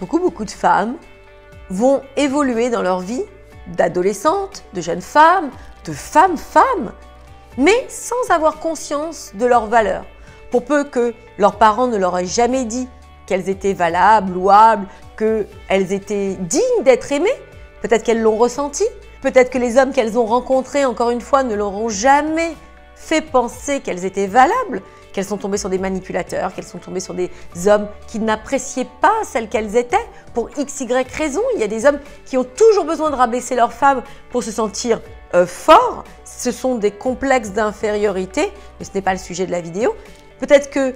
Beaucoup de femmes vont évoluer dans leur vie d'adolescentes, de jeunes femmes, de femmes, mais sans avoir conscience de leurs valeurs. Pour peu que leurs parents ne leur aient jamais dit qu'elles étaient valables, louables, qu'elles étaient dignes d'être aimées, peut-être qu'elles l'ont ressenti, peut-être que les hommes qu'elles ont rencontrés, encore une fois, ne leur ont jamais fait penser qu'elles étaient valables, qu'elles sont tombées sur des manipulateurs, qu'elles sont tombées sur des hommes qui n'appréciaient pas celles qu'elles étaient pour x, y raison. Il y a des hommes qui ont toujours besoin de rabaisser leurs femmes pour se sentir forts. Ce sont des complexes d'infériorité, mais ce n'est pas le sujet de la vidéo. Peut-être que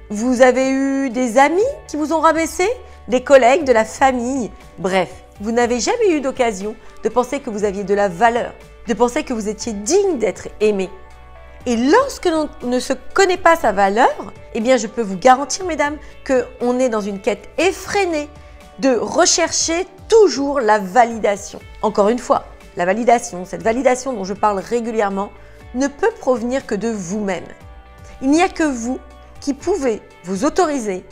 vous avez eu des amis qui vous ont rabaissé, des collègues, de la famille. Bref, vous n'avez jamais eu d'occasion de penser que vous aviez de la valeur, de penser que vous étiez digne d'être aimé. Et lorsque l'on ne se connaît pas sa valeur, eh bien je peux vous garantir, mesdames, qu'on est dans une quête effrénée de rechercher toujours la validation. Encore une fois, la validation, cette validation dont je parle régulièrement, ne peut provenir que de vous-même. Il n'y a que vous qui pouvez vous autoriser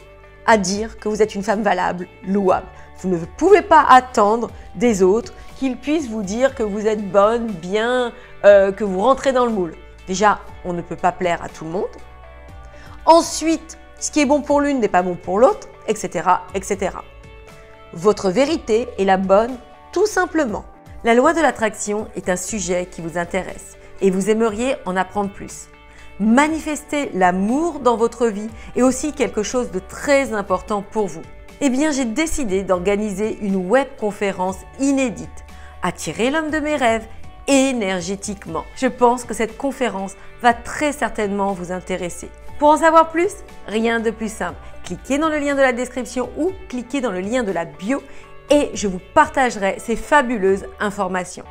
à dire que vous êtes une femme valable, louable. Vous ne pouvez pas attendre des autres qu'ils puissent vous dire que vous êtes bonne, bien, que vous rentrez dans le moule. Déjà, on ne peut pas plaire à tout le monde. Ensuite, ce qui est bon pour l'une n'est pas bon pour l'autre, etc., etc. Votre vérité est la bonne, tout simplement. La loi de l'attraction est un sujet qui vous intéresse et vous aimeriez en apprendre plus. Manifester l'amour dans votre vie est aussi quelque chose de très important pour vous. Eh bien, j'ai décidé d'organiser une webconférence inédite. Attirer l'homme de mes rêves énergétiquement. Je pense que cette conférence va très certainement vous intéresser. Pour en savoir plus, rien de plus simple. Cliquez dans le lien de la description ou cliquez dans le lien de la bio et je vous partagerai ces fabuleuses informations.